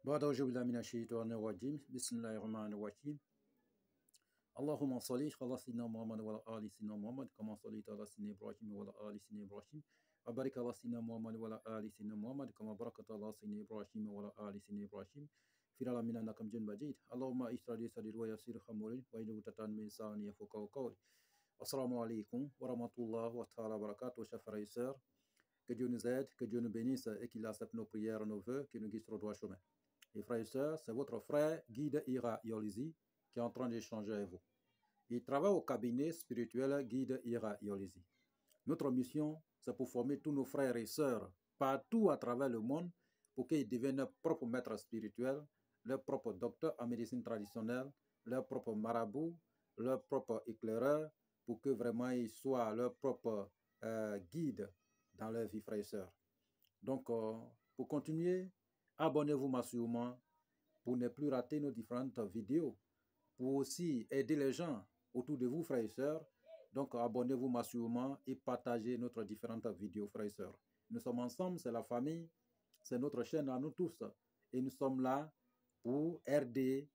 بعد أعوذ بالله من الشيطان الرجيم بسم الله الرحمن الرحيم اللهم صل على سيدنا محمد وعلى آل سيدنا محمد كما صليت على سيدنا إبراهيم وعلى آل سيدنا إبراهيم وبارك على سيدنا محمد وعلى آل سيدنا محمد كما باركت على سيدنا إبراهيم وعلى آل سيدنا إبراهيم في العالمين إنك حميد مجيد اللهم اشرح لي صدري ويسر أمري واحلل عقدة من لساني يفقهوا قولي. Assalamu alaikum wa rahmatullah wa ta'ala barakatuh, chers frères et sœurs. Que Dieu nous aide, que Dieu nous bénisse et qu'il accepte nos prières, nos vœux, qu'il nous guide sur le droit chemin. Et frères et sœurs, c'est votre frère Guide Ira Yolizi qui est en train d'échanger avec vous. Il travaille au cabinet spirituel Guide Ira Yolizi. Notre mission, c'est pour former tous nos frères et sœurs partout à travers le monde pour qu'ils deviennent leurs propres maîtres spirituels, leurs propres docteurs en médecine traditionnelle, leurs propres marabouts, leurs propres éclaireurs, pour que vraiment ils soient leurs propres guides dans leur vie, frères et sœurs. Donc, pour continuer, abonnez-vous massivement pour ne plus rater nos différentes vidéos, pour aussi aider les gens autour de vous, frères et sœurs. Donc, abonnez-vous massivement et partagez notre différentes vidéos, frères et sœurs. Nous sommes ensemble, c'est la famille, c'est notre chaîne à nous tous. Et nous sommes là pour aider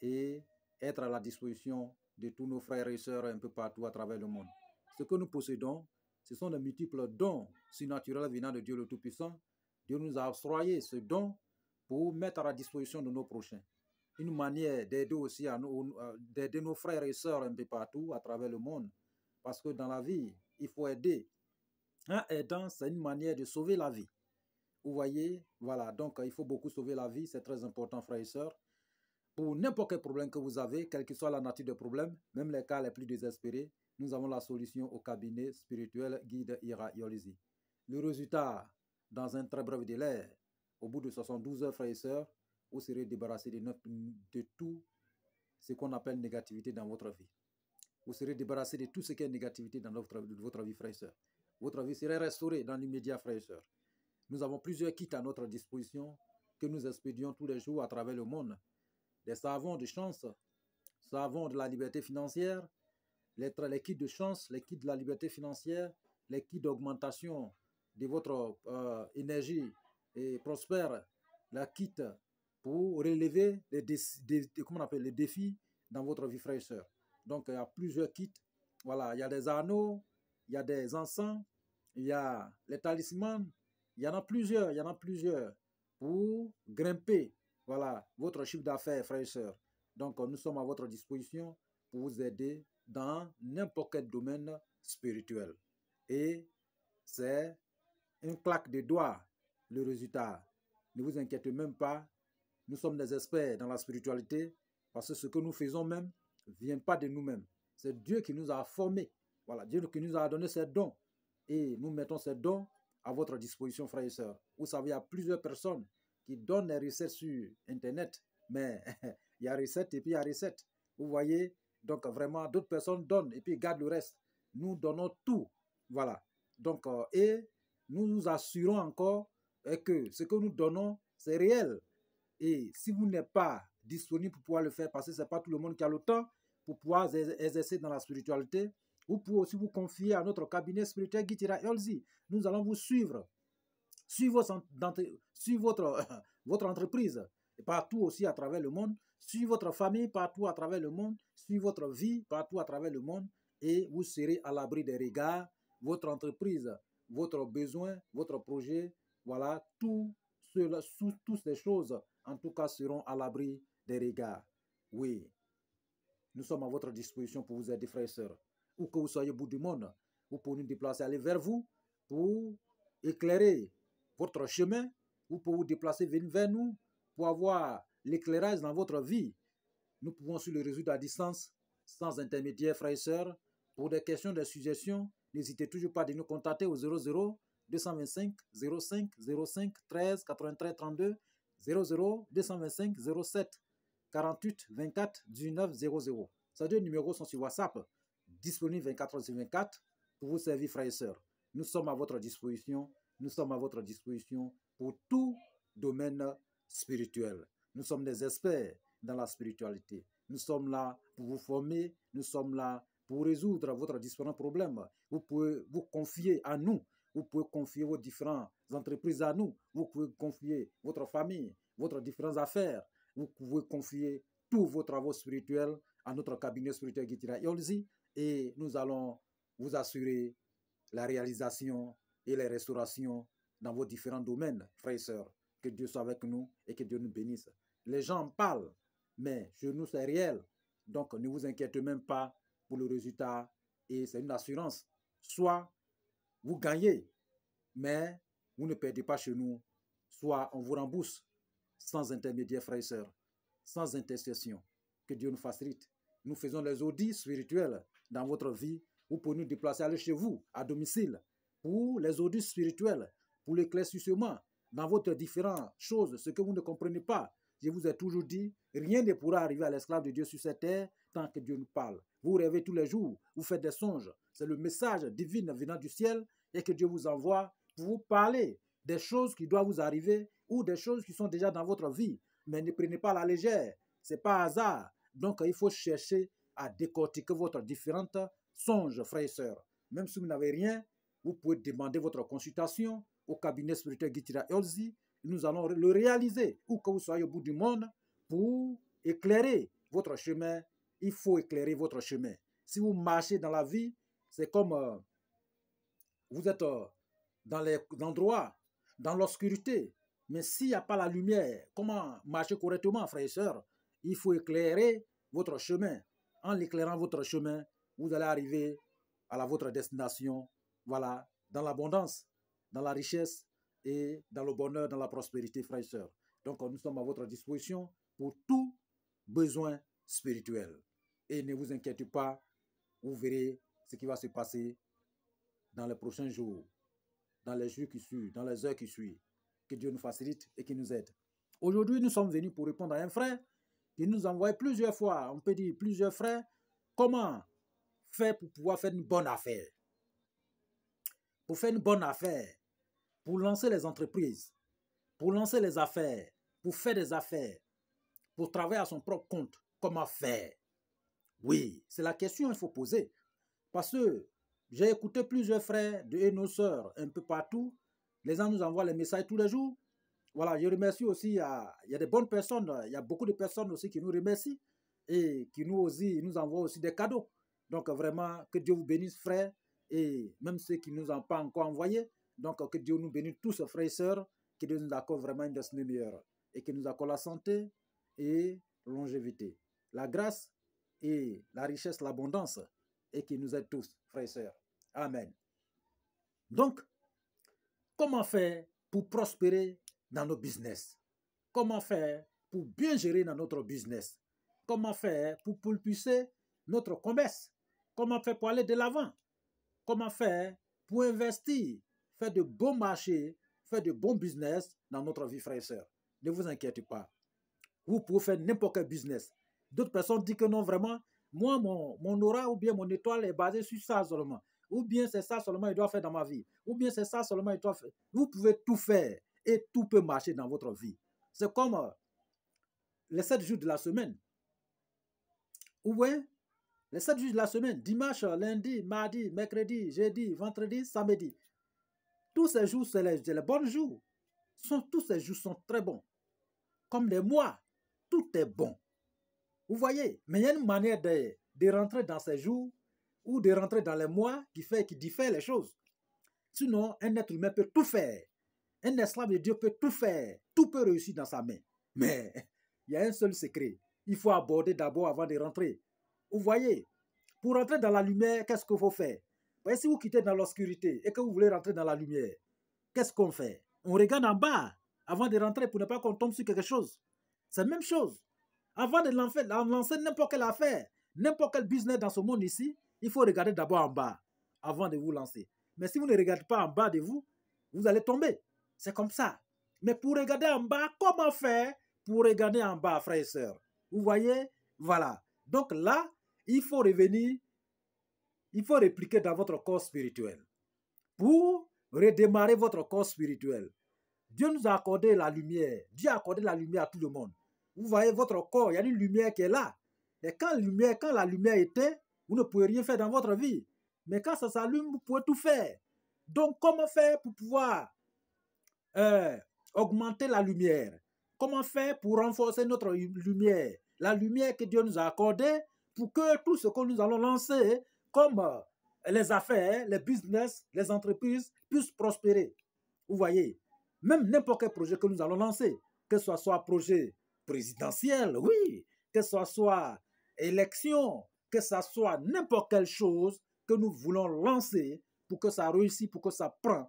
et être à la disposition de tous nos frères et sœurs un peu partout à travers le monde. Ce que nous possédons, ce sont de multiples dons surnaturels venant de Dieu le Tout-Puissant. Dieu nous a octroyé ce don pour mettre à la disposition de nos prochains. Une manière d'aider aussi d'aider nos frères et sœurs un peu partout à travers le monde. Parce que dans la vie, il faut aider. En aidant, c'est une manière de sauver la vie. Vous voyez, voilà, donc il faut beaucoup sauver la vie, c'est très important, frères et sœurs. Pour n'importe quel problème que vous avez, quelle que soit la nature des problèmes, même les cas les plus désespérés, nous avons la solution au cabinet spirituel Guide Ira Yolizi. Le résultat, dans un très bref délai, au bout de 72 heures, frères et sœurs, vous serez débarrassé de tout ce qu'on appelle négativité dans votre vie. Vous serez débarrassé de tout ce qui est négativité dans votre vie, frères et sœurs. Votre vie serait restaurée dans l'immédiat, frères et sœurs. Nous avons plusieurs kits à notre disposition que nous expédions tous les jours à travers le monde. Les savons de chance, savons de la liberté financière, les kits de chance, les kits de la liberté financière, les kits d'augmentation de votre énergie et prospère, la kit pour relever les défis dans votre vie, frères et sœurs. Donc, il y a plusieurs kits. Voilà, il y a des anneaux, il y a des encens, il y a les talismans, il y en a plusieurs pour grimper. Voilà, votre chiffre d'affaires, frères et sœurs. Donc, nous sommes à votre disposition pour vous aider dans n'importe quel domaine spirituel. Et c'est une claque de doigts, le résultat. Ne vous inquiétez même pas. Nous sommes des experts dans la spiritualité parce que ce que nous faisons même ne vient pas de nous-mêmes. C'est Dieu qui nous a formés. Voilà, Dieu qui nous a donné ces dons. Et nous mettons ces dons à votre disposition, frères et sœurs. Vous savez, il y a plusieurs personnes qui donnent des recettes sur Internet, mais il y a recettes et puis il y a recettes. Vous voyez, donc vraiment, d'autres personnes donnent et puis gardent le reste. Nous donnons tout, voilà. Donc, et nous nous assurons encore que ce que nous donnons, c'est réel. Et si vous n'êtes pas disponible pour pouvoir le faire, parce que ce n'est pas tout le monde qui a le temps pour pouvoir exercer dans la spiritualité, vous pouvez aussi vous confier à notre cabinet spirituel Guide Ira Yolizi. Nous allons vous suivre. Suivez votre entreprise et partout aussi à travers le monde. Suivez votre famille partout à travers le monde. Suivez votre vie partout à travers le monde. Et vous serez à l'abri des regards. Votre entreprise, votre besoin, votre projet, voilà, toutes ces choses, en tout cas, seront à l'abri des regards. Oui, nous sommes à votre disposition pour vous aider, frères et sœurs. Où que vous soyez au bout du monde, vous pouvez nous déplacer, aller vers vous pour éclairer votre chemin. Vous pouvez vous déplacer, venir vers nous pour avoir l'éclairage dans votre vie. Nous pouvons sur le réseau à distance, sans intermédiaire, frères et sœurs. Pour des questions, des suggestions, n'hésitez toujours pas à nous contacter au 00 225 05 05 13 93 32 00 225 07 48 24 19 00. Ces deux numéros sont sur WhatsApp, disponibles 24 heures sur 24 pour vous servir, frères et sœurs. Nous sommes à votre disposition. Nous sommes à votre disposition pour tout domaine spirituel. Nous sommes des experts dans la spiritualité. Nous sommes là pour vous former. Nous sommes là pour résoudre votre différents problèmes. Vous pouvez vous confier à nous. Vous pouvez confier vos différentes entreprises à nous. Vous pouvez confier votre famille, votre différentes affaires. Vous pouvez confier tous vos travaux spirituels à notre cabinet spirituel Gitira Yolzi et nous allons vous assurer la réalisation et les restaurations dans vos différents domaines, frères et sœurs. Que Dieu soit avec nous et que Dieu nous bénisse. Les gens en parlent, mais chez nous, c'est réel. Donc, ne vous inquiétez même pas pour le résultat et c'est une assurance. Soit vous gagnez, mais vous ne perdez pas chez nous, soit on vous rembourse sans intermédiaire, frères et sœurs, sans intercession. Que Dieu nous facilite. Nous faisons les audits spirituels dans votre vie. Vous pouvez nous déplacer, aller chez vous, à domicile, pour les audits spirituels, pour l'éclaircissement dans votre différentes choses, ce que vous ne comprenez pas. Je vous ai toujours dit, rien ne pourra arriver à l'esclave de Dieu sur cette terre tant que Dieu nous parle. Vous rêvez tous les jours, vous faites des songes. C'est le message divin venant du ciel et que Dieu vous envoie pour vous parler des choses qui doivent vous arriver ou des choses qui sont déjà dans votre vie. Mais ne prenez pas la légère. Ce n'est pas hasard. Donc, il faut chercher à décortiquer votre différentes songes, frères et sœurs. Même si vous n'avez rien, vous pouvez demander votre consultation au cabinet spirituel Gitira Yolzi. Nous allons le réaliser où que vous soyez au bout du monde pour éclairer votre chemin. Il faut éclairer votre chemin. Si vous marchez dans la vie, c'est comme vous êtes dans les endroits, dans l'obscurité. Mais s'il n'y a pas la lumière, comment marcher correctement, frères et sœurs? Il faut éclairer votre chemin. En éclairant votre chemin, vous allez arriver à votre destination, voilà, dans l'abondance, dans la richesse et dans le bonheur, dans la prospérité, frères et sœurs. Donc, nous sommes à votre disposition pour tout besoin spirituel. Et ne vous inquiétez pas, vous verrez ce qui va se passer dans les prochains jours, dans les jours qui suivent, dans les heures qui suivent. Que Dieu nous facilite et qu'il nous aide. Aujourd'hui, nous sommes venus pour répondre à un frère qui nous a envoyé plusieurs fois, on peut dire plusieurs frères, comment faire pour pouvoir faire une bonne affaire. Pour faire une bonne affaire, pour lancer les entreprises, pour lancer les affaires, pour faire des affaires, pour travailler à son propre compte, comment faire? Oui, c'est la question qu'il faut poser. Parce que j'ai écouté plusieurs frères et nos sœurs un peu partout. Les gens nous envoient les messages tous les jours. Voilà, je remercie aussi, il y a des bonnes personnes, il y a beaucoup de personnes aussi qui nous remercient et qui nous envoient aussi des cadeaux. Donc vraiment, que Dieu vous bénisse, frères, et même ceux qui ne nous ont pas encore envoyés. Donc que Dieu nous bénisse tous, frères et sœurs, que Dieu nous accorde vraiment une destinée meilleure et qu'il nous accorde la santé et la longévité, la grâce et la richesse, l'abondance et qu'il nous aide tous, frères et sœurs. Amen. Donc, comment faire pour prospérer dans nos business? Comment faire pour bien gérer dans notre business? Comment faire pour propulser notre commerce? Comment faire pour aller de l'avant? Comment faire pour investir, faire de bons marchés, faire de bons business dans notre vie, frères et sœurs? Ne vous inquiétez pas. Vous pouvez faire n'importe quel business. D'autres personnes disent que non, vraiment, moi, mon aura ou bien mon étoile est basée sur ça seulement. Ou bien c'est ça seulement que je dois faire dans ma vie. Ou bien c'est ça seulement que je dois faire. Vous pouvez tout faire et tout peut marcher dans votre vie. C'est comme les 7 jours de la semaine. Ou bien, les 7 jours de la semaine, dimanche, lundi, mardi, mercredi, jeudi, vendredi, samedi. Tous ces jours, c'est les bons jours. Tous ces jours sont très bons. Comme les mois, tout est bon. Vous voyez, mais il y a une manière de rentrer dans ces jours ou de rentrer dans les mois qui diffère les choses. Sinon, un être humain peut tout faire. Un esclave de Dieu peut tout faire. Tout peut réussir dans sa main. Mais il y a un seul secret. Il faut aborder d'abord avant de rentrer. Vous voyez, pour rentrer dans la lumière, qu'est-ce qu'il faut faire? Voyez, si vous quittez dans l'obscurité et que vous voulez rentrer dans la lumière, qu'est-ce qu'on fait? On regarde en bas avant de rentrer pour ne pas qu'on tombe sur quelque chose. C'est la même chose. Avant de lancer n'importe quelle affaire, n'importe quel business dans ce monde ici, il faut regarder d'abord en bas avant de vous lancer. Mais si vous ne regardez pas en bas de vous, vous allez tomber. C'est comme ça. Mais pour regarder en bas, comment faire pour regarder en bas, frères et sœurs? Vous voyez? Voilà. Donc là, il faut revenir, il faut répliquer dans votre corps spirituel. Pour redémarrer votre corps spirituel, Dieu nous a accordé la lumière. Dieu a accordé la lumière à tout le monde. Vous voyez votre corps, il y a une lumière qui est là. Et quand la lumière était, vous ne pouvez rien faire dans votre vie. Mais quand ça s'allume, vous pouvez tout faire. Donc, comment faire pour pouvoir augmenter la lumière? Comment faire pour renforcer notre lumière? La lumière que Dieu nous a accordée pour que tout ce que nous allons lancer, comme les affaires, les business, les entreprises, puissent prospérer. Vous voyez, même n'importe quel projet que nous allons lancer, que ce soit projet présidentiel, oui, que ce soit élection, que ce soit n'importe quelle chose que nous voulons lancer pour que ça réussisse, pour que ça prenne.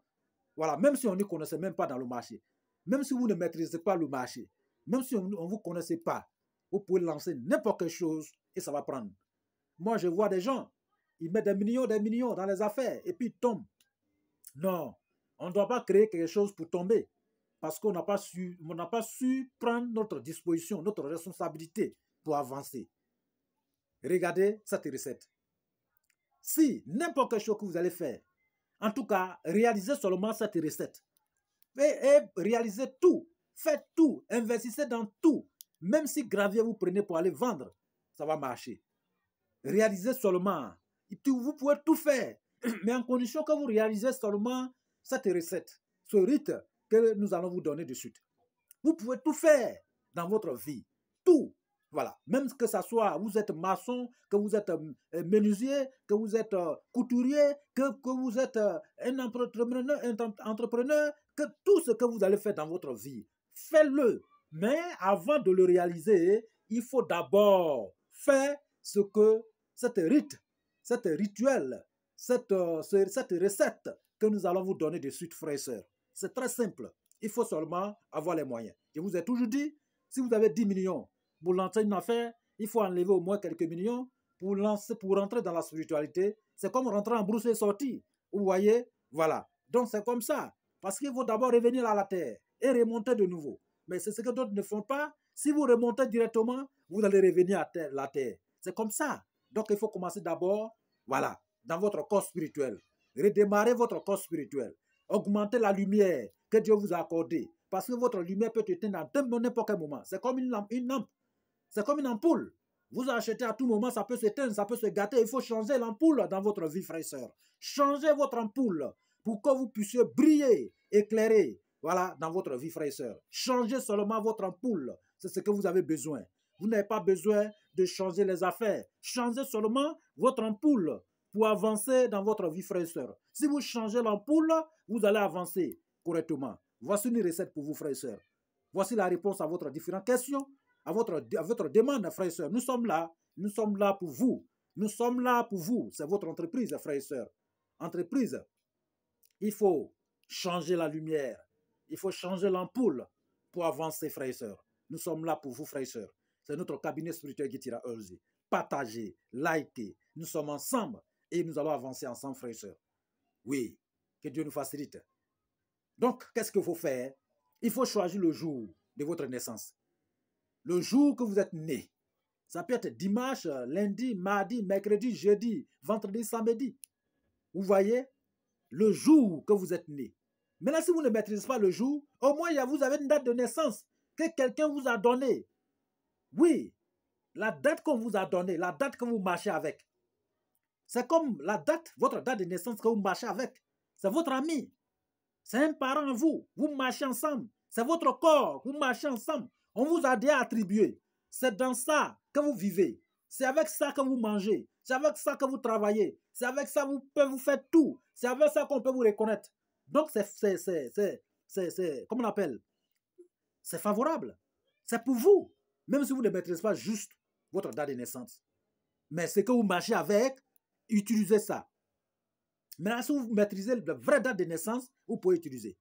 Voilà, même si on ne connaissait même pas dans le marché, même si vous ne maîtrisez pas le marché, même si on ne vous connaissez pas, vous pouvez lancer n'importe quelle chose et ça va prendre. Moi, je vois des gens, ils mettent des millions dans les affaires et puis ils tombent. Non, on ne doit pas créer quelque chose pour tomber parce qu'on n'a pas su prendre notre disposition, notre responsabilité pour avancer. Regardez cette recette. Si n'importe quelle chose que vous allez faire, en tout cas, réalisez seulement cette recette. Et réalisez tout, faites tout, investissez dans tout. Même si gravier vous prenez pour aller vendre, ça va marcher. Réalisez seulement. Vous pouvez tout faire, mais en condition que vous réalisez seulement cette recette, ce rite que nous allons vous donner de suite. Vous pouvez tout faire dans votre vie. Tout. Voilà. Même que ce soit, vous êtes maçon, que vous êtes menuisier, que vous êtes couturier, que vous êtes un entrepreneur, que tout ce que vous allez faire dans votre vie, faites-le. Mais avant de le réaliser, il faut d'abord faire ce que cette rite, cette rituel, cette recette que nous allons vous donner de suite, frères et sœurs. C'est très simple. Il faut seulement avoir les moyens. Je vous ai toujours dit, si vous avez 10 millions, pour lancer une affaire, il faut enlever au moins quelques millions pour rentrer dans la spiritualité. C'est comme rentrer en brousse et sortir. Vous voyez? Voilà. Donc c'est comme ça. Parce qu'il faut d'abord revenir à la terre et remonter de nouveau. Mais c'est ce que d'autres ne font pas. Si vous remontez directement, vous allez revenir à la terre. C'est comme ça. Donc il faut commencer d'abord, voilà, dans votre corps spirituel. Redémarrer votre corps spirituel. Augmenter la lumière que Dieu vous a accordée. Parce que votre lumière peut éteindre dans n'importe quel moment. C'est comme une lampe. C'est comme une ampoule. Vous achetez à tout moment, ça peut s'éteindre, ça peut se gâter. Il faut changer l'ampoule dans votre vie, frères et sœurs. Changez votre ampoule pour que vous puissiez briller, éclairer, voilà, dans votre vie, frères et sœurs. Changez seulement votre ampoule. C'est ce que vous avez besoin. Vous n'avez pas besoin de changer les affaires. Changez seulement votre ampoule pour avancer dans votre vie, frères et sœurs. Si vous changez l'ampoule, vous allez avancer correctement. Voici une recette pour vous, frères et sœurs. Voici la réponse à votre différentes questions. À votre demande, frères et sœurs. Nous sommes là pour vous. Nous sommes là pour vous. C'est votre entreprise, frères et sœurs. Entreprise, il faut changer la lumière. Il faut changer l'ampoule pour avancer, frères et sœurs. Nous sommes là pour vous, frères et sœurs. C'est notre cabinet spirituel Guitira Earlsey. Partagez, likez. Nous sommes ensemble et nous allons avancer ensemble, frères et sœurs. Oui, que Dieu nous facilite. Donc, qu'est-ce qu'il faut faire? Il faut choisir le jour de votre naissance. Le jour que vous êtes né. Ça peut être dimanche, lundi, mardi, mercredi, jeudi, vendredi, samedi. Vous voyez? Le jour que vous êtes né. Maintenant, si vous ne maîtrisez pas le jour, au moins vous avez une date de naissance que quelqu'un vous a donnée. Oui, la date qu'on vous a donnée, la date que vous marchez avec. C'est comme la date, votre date de naissance que vous marchez avec. C'est votre ami. C'est un parent en vous. Vous marchez ensemble. C'est votre corps. Vous marchez ensemble. On vous a déjà attribué. C'est dans ça que vous vivez. C'est avec ça que vous mangez. C'est avec ça que vous travaillez. C'est avec ça que vous faites tout. C'est avec ça qu'on peut vous reconnaître. Donc, comment on appelle? C'est favorable. C'est pour vous. Même si vous ne maîtrisez pas juste votre date de naissance. Mais ce que vous marchez avec, utilisez ça. Maintenant, si vous maîtrisez la vraie date de naissance, vous pouvez utiliser.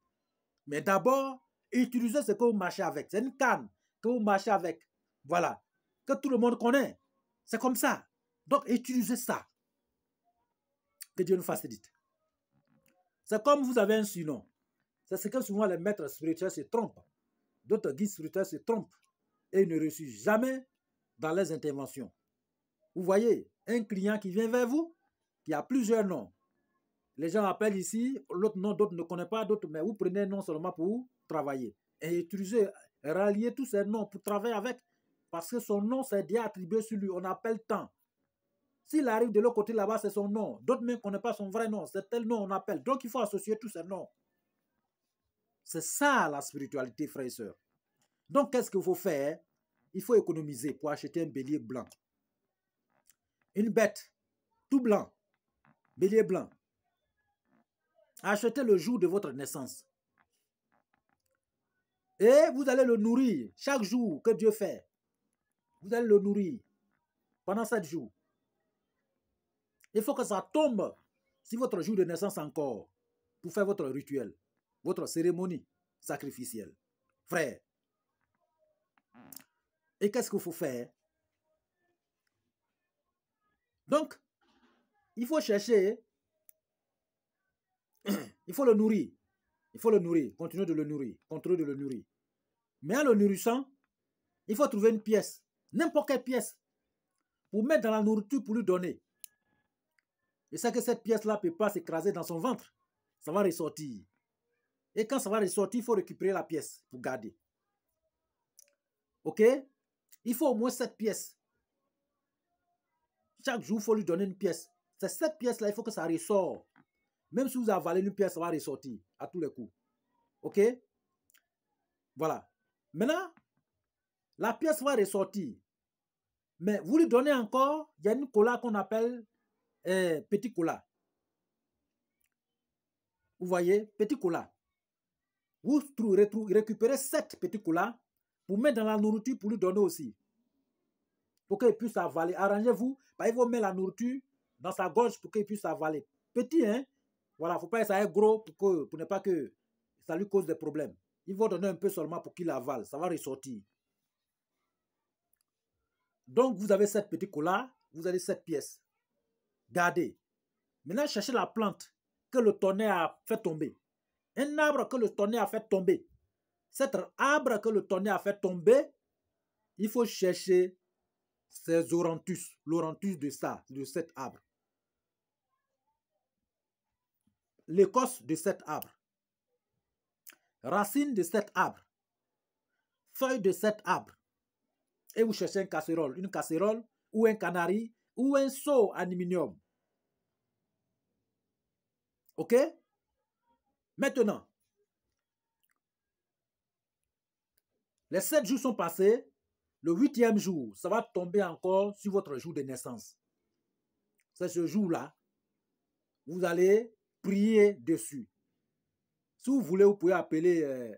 Mais d'abord, utilisez ce que vous marchez avec. C'est une canne que vous marchez avec. Voilà. Que tout le monde connaît. C'est comme ça. Donc, utilisez ça. Que Dieu nous facilite. C'est comme vous avez un surnom. C'est ce que souvent les maîtres spirituels se trompent. D'autres guides spirituels se trompent. Et ils ne réussissent jamais dans les interventions. Vous voyez, un client qui vient vers vous, qui a plusieurs noms. Les gens appellent ici, l'autre nom, d'autres ne connaissent pas, d'autres, mais vous prenez un nom seulement pour travailler. Et utilisez, ralliez tous ces noms pour travailler avec. Parce que son nom, c'est déjà attribué sur lui. On appelle tant. S'il arrive de l'autre côté là-bas, c'est son nom. D'autres même ne connaissent pas son vrai nom. C'est tel nom on appelle. Donc, il faut associer tous ces noms. C'est ça la spiritualité, frères et sœurs. Donc, qu'est-ce qu'il faut faire? Il faut économiser pour acheter un bélier blanc. Une bête, tout blanc. Bélier blanc. Achetez le jour de votre naissance. Et vous allez le nourrir chaque jour que Dieu fait. Vous allez le nourrir pendant 7 jours. Il faut que ça tombe sur votre jour de naissance encore pour faire votre rituel, votre cérémonie sacrificielle. Frère. Et qu'est-ce qu'il faut faire? Donc, il faut chercher, il faut le nourrir. Il faut le nourrir, continuer de le nourrir, continuer de le nourrir. Mais en le nourrissant, il faut trouver une pièce, n'importe quelle pièce, pour mettre dans la nourriture pour lui donner. Et c'est que cette pièce-là ne peut pas s'écraser dans son ventre. Ça va ressortir. Et quand ça va ressortir, il faut récupérer la pièce pour garder. OK? Il faut au moins 7 pièces. Chaque jour, il faut lui donner une pièce. C'est cette pièce-là, il faut que ça ressort. Même si vous avalez une pièce, ça va ressortir à tous les coups. OK? Voilà. Maintenant, la pièce va ressortir. Mais vous lui donnez encore, il y a une cola qu'on appelle petit cola. Vous voyez, petit cola. Vous récupérez 7 petits colas pour mettre dans la nourriture pour lui donner aussi. Pour qu'il puisse avaler. Arrangez-vous. Il faut mettre la nourriture dans sa gorge pour qu'il puisse avaler. Petit, hein? Voilà, il ne faut pas que ça aille gros pour ne pas que ça lui cause des problèmes. Il va donner un peu seulement pour qu'il avale. Ça va ressortir. Donc, vous avez 7 petits colas. Vous avez 7 pièces. Gardez. Maintenant, cherchez la plante que le tonnerre a fait tomber. Un arbre que le tonnerre a fait tomber. Cet arbre que le tonnerre a fait tomber, il faut chercher ces orantus, l'orantus de cet arbre. L'écorce de cet arbre. Racine de cet arbre. Feuille de cet arbre. Et vous cherchez une casserole ou un canari ou un seau aluminium. OK? Maintenant, les 7 jours sont passés. Le 8e jour, ça va tomber encore sur votre jour de naissance. C'est ce jour-là. Vous allez prier dessus. Si vous voulez, vous pouvez appeler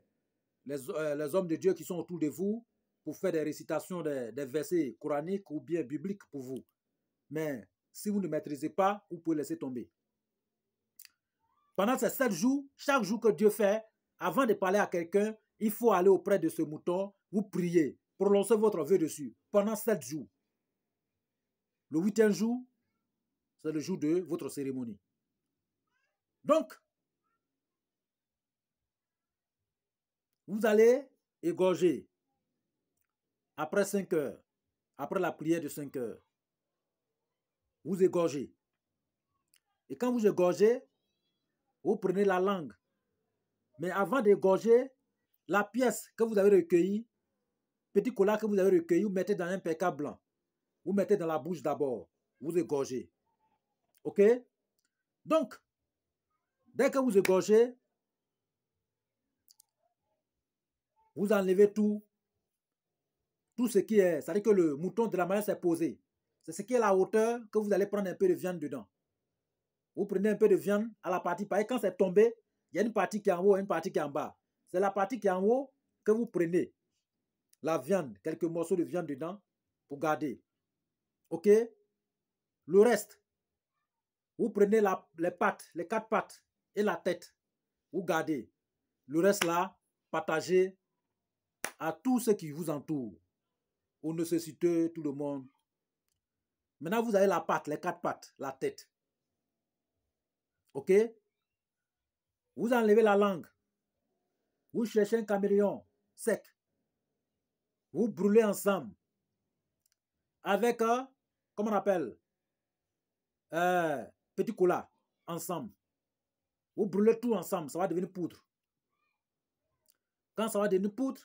les hommes de Dieu qui sont autour de vous pour faire des récitations des versets coraniques ou bien bibliques pour vous. Mais si vous ne maîtrisez pas, vous pouvez laisser tomber. Pendant ces 7 jours, chaque jour que Dieu fait, avant de parler à quelqu'un, il faut aller auprès de ce mouton, vous priez, prononcez votre vœu dessus pendant 7 jours. Le 8e jour, c'est le jour de votre cérémonie. Donc, vous allez égorger après 5 heures, après la prière de 5 heures. Vous égorgez. Et quand vous égorgez, vous prenez la langue. Mais avant d'égorger, la pièce que vous avez recueillie, petit cola que vous avez recueilli, vous mettez dans un pécard blanc. Vous mettez dans la bouche d'abord. Vous égorgez. OK? Donc, dès que vous égorgez, vous enlevez tout ce qui est, c'est-à-dire que le mouton de la manière s'est posé. C'est ce qui est la hauteur que vous allez prendre un peu de viande dedans. Vous prenez un peu de viande à la partie, pareil, quand c'est tombé, il y a une partie qui est en haut et une partie qui est en bas. C'est la partie qui est en haut que vous prenez la viande, quelques morceaux de viande dedans pour garder. OK? Le reste, vous prenez les pattes, les 4 pattes et la tête. Vous gardez. Le reste là, partagez à tous ceux qui vous entourent. Aux nécessiteux, tout le monde. Maintenant, vous avez la patte, les 4 pattes, la tête. OK? Vous enlevez la langue. Vous cherchez un caméléon sec. Vous brûlez ensemble. Avec, comment on appelle? Petit cola, ensemble. Vous brûlez tout ensemble, ça va devenir poudre. Quand ça va devenir poudre,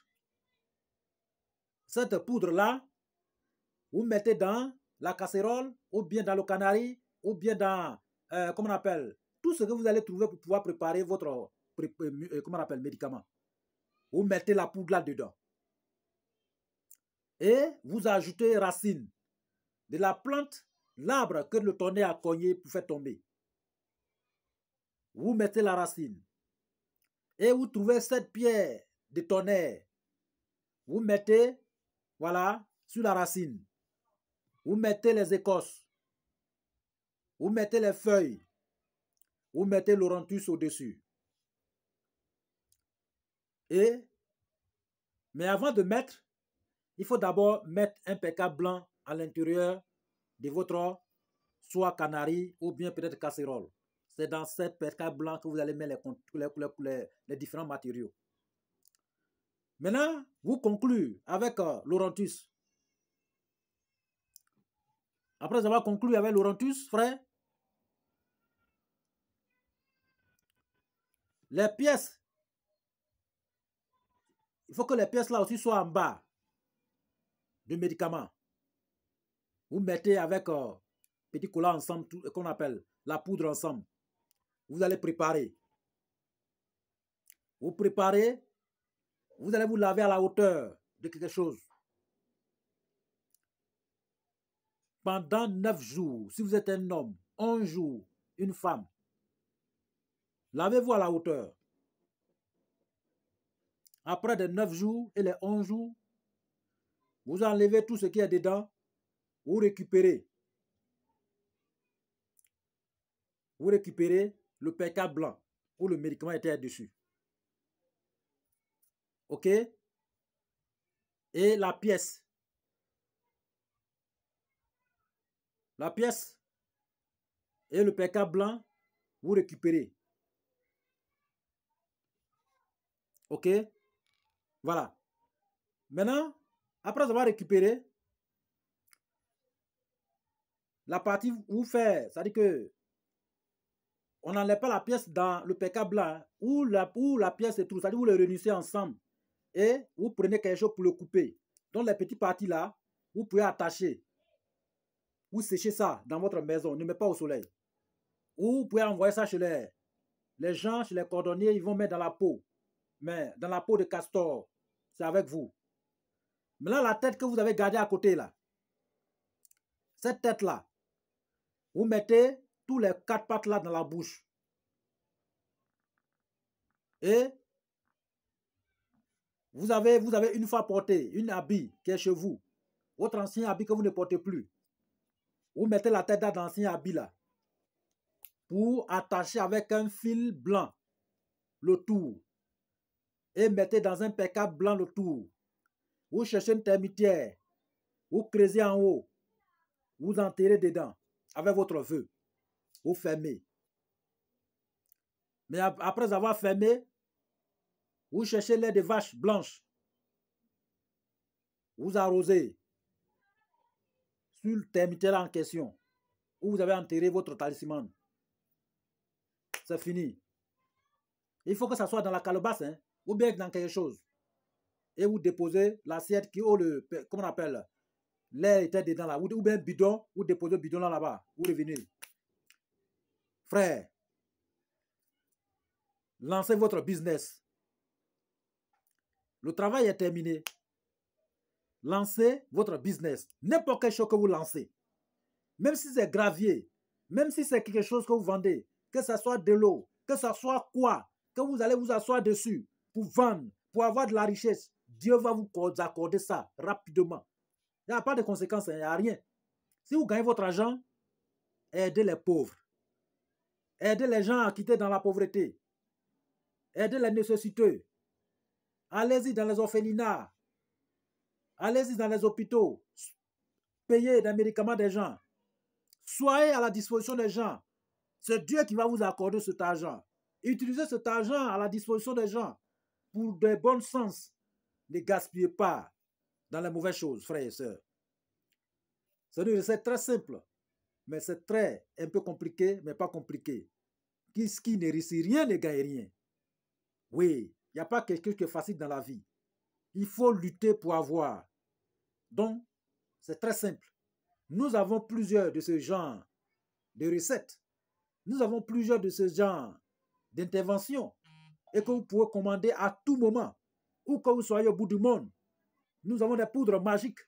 cette poudre-là, vous mettez dans la casserole, ou bien dans le canari, ou bien dans, comment on appelle, tout ce que vous allez trouver pour pouvoir préparer votre, comment on appelle, médicament. Vous mettez la poudre là-dedans. Et vous ajoutez racine de la plante, l'arbre que le tonnerre a cogné pour faire tomber. Vous mettez la racine. Et vous trouvez cette pierre de tonnerre. Vous mettez, voilà, sur la racine. Vous mettez les écorces. Vous mettez les feuilles. Vous mettez l'orontus au-dessus. Mais avant de mettre, il faut d'abord mettre un pécat blanc à l'intérieur de votre soit canari ou bien peut-être casserole. C'est dans cette pécat blanc que vous allez mettre les différents matériaux. Maintenant, vous concluez avec l'orontus. Après avoir conclu avec l'orontus, frère, les pièces, il faut que les pièces là aussi soient en bas du médicament. Vous mettez avec petit collant ensemble, qu'on appelle la poudre ensemble. Vous allez préparer. Vous préparez, vous allez vous laver à la hauteur de quelque chose. Pendant 9 jours, si vous êtes un homme, 11 jours, une femme, lavez-vous à la hauteur. Après les 9 jours et les 11 jours, vous enlevez tout ce qui est dedans, vous récupérez. Vous récupérez le pécat blanc où le médicament était dessus. OK? Et la pièce. La pièce et le pécat blanc, vous récupérez. OK? Voilà. Maintenant, après avoir récupéré, la partie où faire, c'est-à-dire que on n'enlève pas la pièce dans le pécat blanc où la pièce est tout, c'est-à-dire vous le réunissez ensemble et vous prenez quelque chose pour le couper. Donc les petites parties là, vous pouvez attacher. Vous séchez ça dans votre maison, ne mettez pas au soleil. Ou vous pouvez envoyer ça chez les gens, chez les cordonniers, ils vont mettre dans la peau. Mais dans la peau de castor, c'est avec vous. Maintenant, la tête que vous avez gardée à côté là, cette tête-là, vous mettez tous les 4 pattes là dans la bouche. Et vous avez une fois porté une habit qui est chez vous, votre ancien habit que vous ne portez plus. Vous mettez la tête dans l'ancien habit là pour attacher avec un fil blanc le tour. Et mettez dans un pécat blanc le tour. Vous cherchez une termitière, vous creusez en haut, vous enterrez dedans avec votre feu. Vous fermez. Mais après avoir fermé, vous cherchez lait de vache blanche. Vous arrosez sur le termitière en question où vous avez enterré votre talisman. C'est fini. Il faut que ça soit dans la calebasse, hein, ou bien dans quelque chose. Et vous déposez l'assiette qui, comment on appelle, l'air était dedans là, ou bien bidon, vous déposez le bidon là-bas, vous revenez. Frère, lancez votre business. Le travail est terminé. Lancez votre business. N'importe quelle chose que vous lancez. Même si c'est gravier, même si c'est quelque chose que vous vendez, que ce soit de l'eau, que ce soit quoi, que vous allez vous asseoir dessus pour vendre, pour avoir de la richesse, Dieu va vous accorder ça rapidement. Il n'y a pas de conséquences, il n'y a rien. Si vous gagnez votre argent, aidez les pauvres. Aidez les gens à quitter dans la pauvreté. Aidez les nécessiteux. Allez-y dans les orphelinats. Allez-y dans les hôpitaux. Payez des médicaments des gens. Soyez à la disposition des gens. C'est Dieu qui va vous accorder cet argent. Utilisez cet argent à la disposition des gens pour de bons sens. Ne gaspillez pas dans les mauvaises choses, frères et sœurs. C'est une recette très simple, mais c'est un peu compliqué, mais pas compliqué. Qui ne réussit rien ne gagne rien. Oui, il n'y a pas quelque chose qui est facile dans la vie. Il faut lutter pour avoir. Donc, c'est très simple. Nous avons plusieurs de ce genre de recettes. Nous avons plusieurs de ce genre d'interventions et que vous pouvez commander à tout moment, où que vous soyez au bout du monde. Nous avons des poudres magiques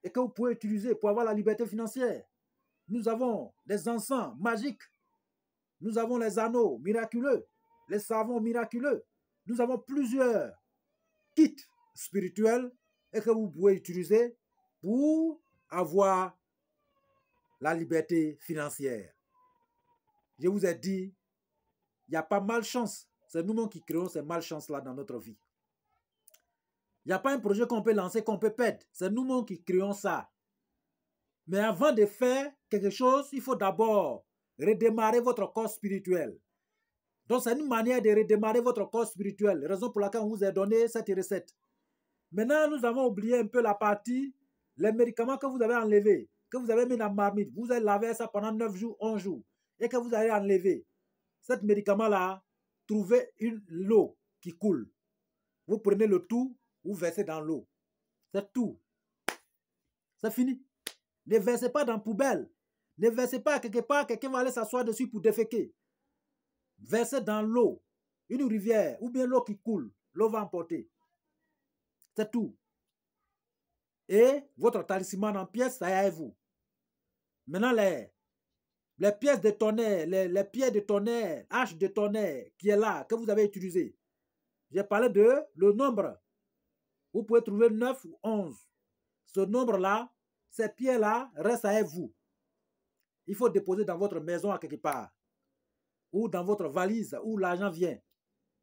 et que vous pouvez utiliser pour avoir la liberté financière. Nous avons des encens magiques. Nous avons les anneaux miraculeux, les savons miraculeux. Nous avons plusieurs kits spirituels et que vous pouvez utiliser pour avoir la liberté financière. Je vous ai dit, il n'y a pas malchance. C'est nous-mêmes qui créons ces malchances-là dans notre vie. Il n'y a pas un projet qu'on peut lancer, qu'on peut perdre. C'est nous-mêmes qui créons ça. Mais avant de faire quelque chose, il faut d'abord redémarrer votre corps spirituel. Donc, c'est une manière de redémarrer votre corps spirituel. Raison pour laquelle on vous a donné cette recette. Maintenant, nous avons oublié un peu la partie, les médicaments que vous avez enlevés, que vous avez mis dans la marmite. Vous avez lavé ça pendant 9 jours, 11 jours. Et que vous allez enlever. Cet médicament-là, trouvez l'eau qui coule. Vous prenez le tout, vous versez dans l'eau. C'est tout. C'est fini. Ne versez pas dans la poubelle. Ne versez pas quelque part, quelqu'un va aller s'asseoir dessus pour déféquer. Versez dans l'eau, une rivière, ou bien l'eau qui coule. L'eau va emporter. C'est tout. Et votre talisman en pièces, ça y est à vous. Maintenant, les pièces de tonnerre, les pierres de tonnerre, haches de tonnerre qui est là, que vous avez utilisé. J'ai parlé de le nombre. Vous pouvez trouver 9 ou 11. Ce nombre-là, ces pierres-là restent à vous. Il faut déposer dans votre maison à quelque part. Ou dans votre valise où l'argent vient.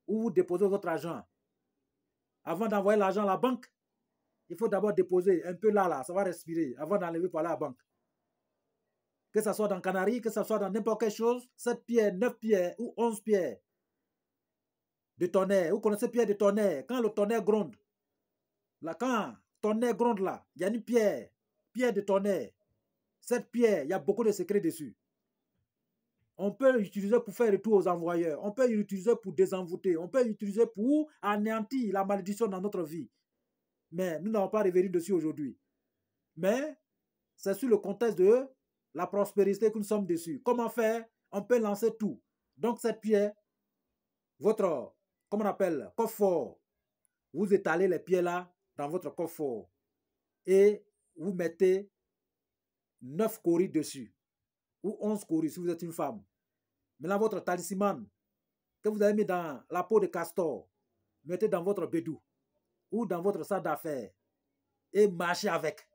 Où vous déposez votre argent. Avant d'envoyer l'argent à la banque, il faut d'abord déposer un peu là, ça va respirer avant d'enlever par là à la banque. Que ce soit dans Canaries, que ce soit dans n'importe quelle chose, 7 pierres, 9 pierres ou 11 pierres de tonnerre. Vous connaissez pierre de tonnerre. Quand le tonnerre gronde, là, quand tonnerre gronde là, il y a une pierre de tonnerre. Cette pierre, il y a beaucoup de secrets dessus. On peut l'utiliser pour faire retour aux envoyeurs. On peut l'utiliser pour désenvoûter. On peut l'utiliser pour anéantir la malédiction dans notre vie. Mais nous n'avons pas revécu dessus aujourd'hui. Mais c'est sur le contexte de la prospérité que nous sommes dessus. Comment faire? On peut lancer tout. Donc cette pierre, votre, comment on appelle, coffre-fort, vous étalez les pieds là dans votre coffre-fort et vous mettez 9 coris dessus ou 11 coris si vous êtes une femme. Maintenant votre talisman que vous avez mis dans la peau de castor, mettez dans votre bédou ou dans votre sac d'affaires et marchez avec.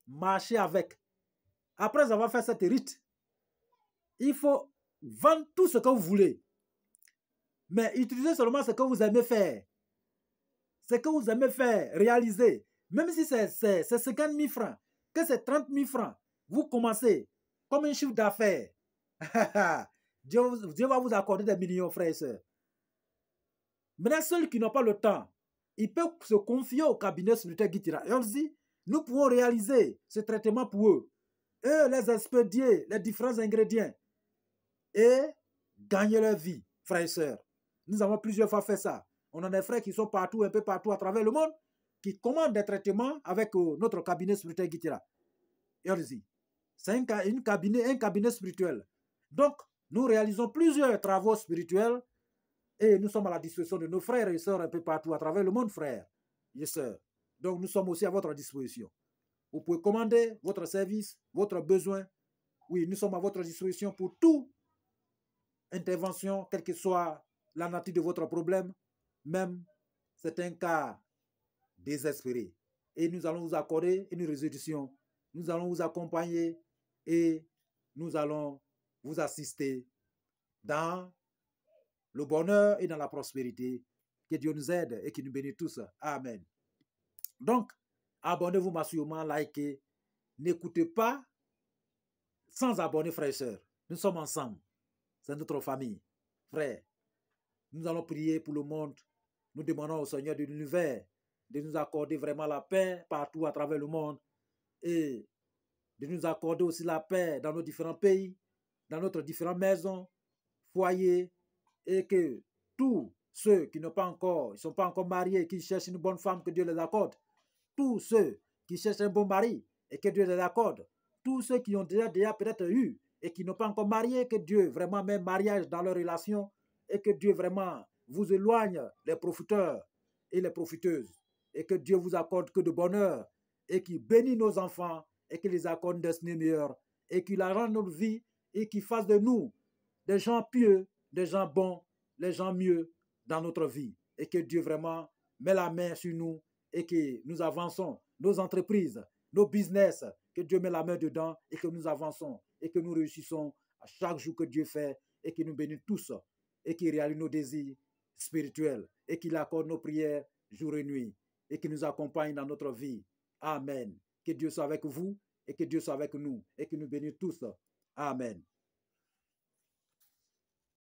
Marchez avec. Après avoir fait cette rite, il faut vendre tout ce que vous voulez. Mais utilisez seulement ce que vous aimez faire. Ce que vous aimez faire, réaliser. Même si c'est 50 000 francs, que c'est 30 000 francs, vous commencez comme un chiffre d'affaires. Dieu va vous accorder des millions, frères et sœurs. Maintenant, ceux qui n'ont pas le temps, ils peuvent se confier au cabinet spirituel Guitira. Et on dit, nous pouvons réaliser ce traitement pour eux. Eux, les expédier les différents ingrédients et gagner leur vie, frères et sœurs. Nous avons plusieurs fois fait ça. On a des frères qui sont partout, un peu partout à travers le monde, qui commandent des traitements avec notre cabinet spirituel Guitira. Et on dit, c'est un cabinet spirituel. Donc, nous réalisons plusieurs travaux spirituels et nous sommes à la disposition de nos frères et sœurs un peu partout à travers le monde, frères et sœurs. Donc, nous sommes aussi à votre disposition. Vous pouvez commander votre service, votre besoin. Oui, nous sommes à votre disposition pour toute intervention, quelle que soit la nature de votre problème. Même c'est un cas désespéré. Et nous allons vous accorder une résolution. Nous allons vous accompagner et nous allons vous assister dans le bonheur et dans la prospérité. Que Dieu nous aide et qu'il nous bénisse tous. Amen. Donc, abonnez-vous massivement, likez. N'écoutez pas sans abonner, frères et sœurs. Nous sommes ensemble. C'est notre famille. Frères, nous allons prier pour le monde. Nous demandons au Seigneur de l'univers de nous accorder vraiment la paix partout à travers le monde et de nous accorder aussi la paix dans nos différents pays, dans notre différentes maisons, foyers, et que tous ceux qui ne sont pas encore mariés, qui cherchent une bonne femme, que Dieu les accorde. Tous ceux qui cherchent un bon mari et que Dieu les accorde. tous ceux qui ont déjà peut-être eu et qui n'ont pas encore marié, que Dieu vraiment met mariage dans leur relation et que Dieu vraiment vous éloigne les profiteurs et les profiteuses et que Dieu vous accorde que de bonheur et qu'il bénisse nos enfants et qu'il les accorde une destinée meilleure et qu'il arrange notre vie et qu'il fasse de nous des gens pieux, des gens bons, les gens mieux dans notre vie et que Dieu vraiment met la main sur nous et que nous avançons, nos entreprises, nos business, que Dieu met la main dedans et que nous avançons et que nous réussissons à chaque jour que Dieu fait et qu'il nous bénisse tous et qu'il réalise nos désirs spirituels et qu'il accorde nos prières jour et nuit et qu'il nous accompagne dans notre vie. Amen. Que Dieu soit avec vous et que Dieu soit avec nous et qu'il nous bénisse tous. Amen.